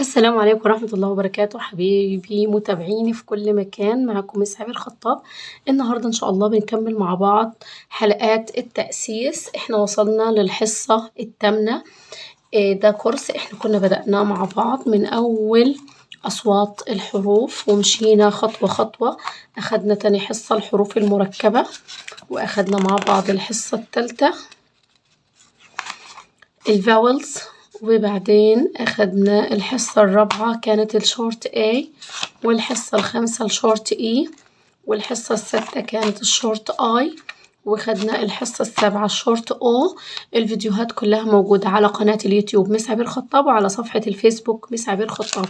السلام عليكم ورحمة الله وبركاته حبايبي متابعيني في كل مكان. معكم مس عبير خطاب. النهاردة إن شاء الله بنكمل مع بعض حلقات التأسيس. احنا وصلنا للحصة الثامنة. ده كورس احنا كنا بدأناه مع بعض من أول أصوات الحروف ومشينا خطوة خطوة. أخدنا تاني حصة الحروف المركبة، وأخدنا مع بعض الحصة الثالثة الفاولز، وبعدين أخدنا الحصة الرابعة كانت الشورت A، والحصة الخامسة الشورت E، والحصة السادسة كانت الشورت I، وخدنا الحصة السابعة الشورت O. الفيديوهات كلها موجودة على قناة اليوتيوب مس عبير خطاب وعلى صفحة الفيسبوك مس عبير خطاب.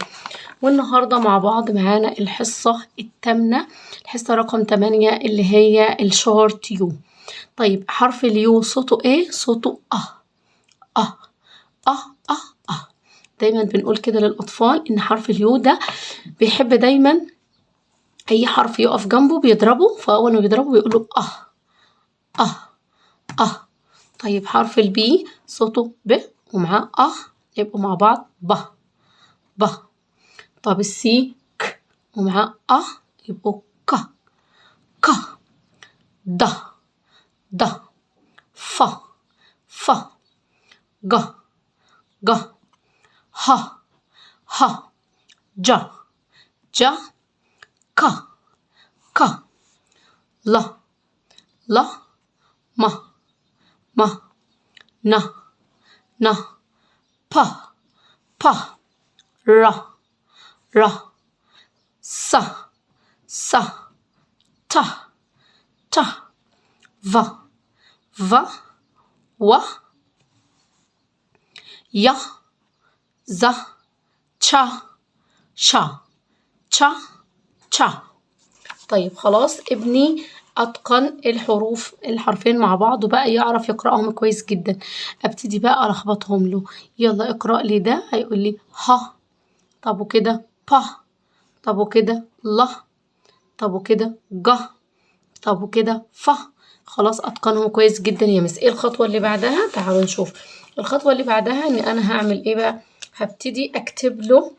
والنهاردة مع بعض معانا الحصة الثامنة، الحصة رقم 8 اللي هي الشورت يو. طيب حرف اليو صوته ايه؟ صوته أه. دايما بنقول كده للأطفال إن حرف اليو ده بيحب دايما أي حرف يقف جنبه بيضربه، فأول ما بيضربه بيقوله طيب حرف البي صوته ب ومعاه يبقوا مع بعض ب. طب السي ك ومعاه يبقوا ك د ف ج ه ج ك ل م ن پ ر س ت و ي ز ش. طيب خلاص ابني أتقن الحرفين مع بعض وبقى يعرف يقرأهم كويس جدا. أبتدي بقى ألخبطهم له. يلا اقرأ لي ده، هيقول لي ه، طب وكده ب، طب وكده ل، طب وكده ج، طب وكده ف. خلاص أتقنهم كويس جدا يا مس. ايه الخطوة اللي بعدها؟ تعالوا نشوف. الخطوة اللي بعدها ان انا هعمل ايه بقى؟ هبتدي اكتب له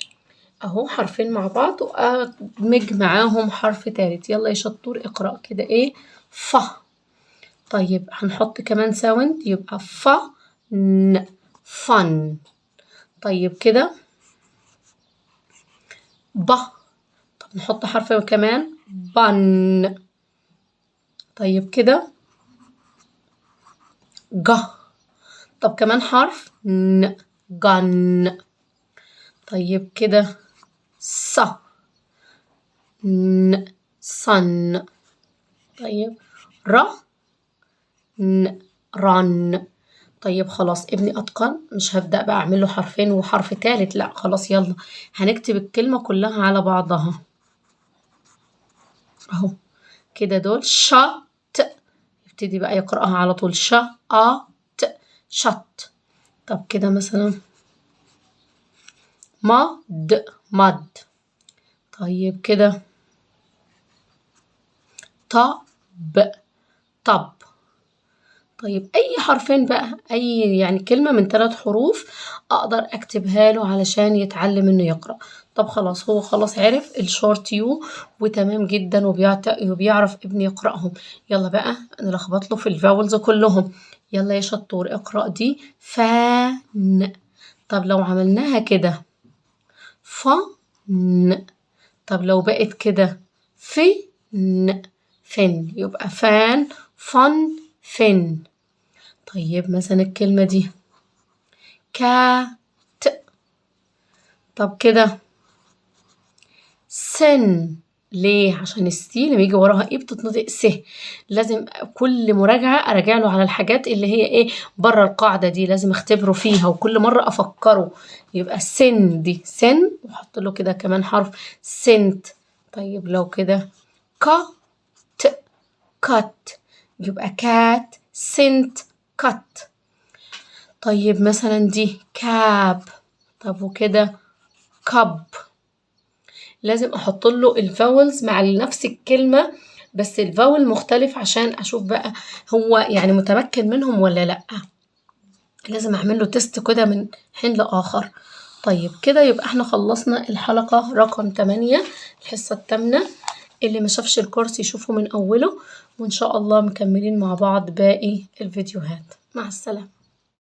اهو حرفين مع بعض وادمج معاهم حرف تالت. يلا يا شطور اقرأ كده ايه؟ ف. طيب هنحط كمان ساوند يبقى ف ن فن. طيب كده ب. طب نحط حرف كمان بن. طيب كده ج. طب كمان حرف ن جن. طيب كده ص ن صن. طيب ر ن رن. طيب خلاص ابني أتقن، مش هبدأ بقى أعمل له حرفين وحرف تالت، لا خلاص. يلا هنكتب الكلمة كلها على بعضها أهو كده. دول ش ت، يبتدي بقى يقرأها على طول ش ت شط. طب كده مثلا مد مد. طيب كده طب طب. طيب أي حرفين بقى، أي يعني كلمة من 3 حروف أقدر أكتبها له علشان يتعلم إنه يقرأ. طب خلاص هو خلاص عرف الشورت يو وتمام جدا وبيعرف ابني يقرأهم. يلا بقى نلخبط له في الفاولز كلهم. يلا يا شطور اقرأ دي فان. طب لو عملناها كده فن، طب لو بقت كده فن يبقى فان فن فن. طيب مثلا الكلمة دي كات. طب كده سن. ليه؟ عشان السي لما يجي وراها ايه بتتنطق س. لازم كل مراجعة اراجع له على الحاجات اللي هي ايه بره القاعدة دي، لازم اختبره فيها وكل مرة افكره. يبقى سن دي سن، واحط له كده كمان حرف سنت. طيب لو كده كات يبقى كات سنت كات. طيب مثلا دي كاب. طب وكده كب. لازم احط له الفاولز مع نفس الكلمة بس الفاول مختلف عشان اشوف بقى هو يعني متمكن منهم ولا لا. لازم اعمل له تيست كده من حين لاخر. طيب كده يبقى احنا خلصنا الحلقة رقم 8، الحصة الثامنة. اللي ما شافش الكورس يشوفه من أوله، وإن شاء الله مكملين مع بعض باقي الفيديوهات. مع السلامة.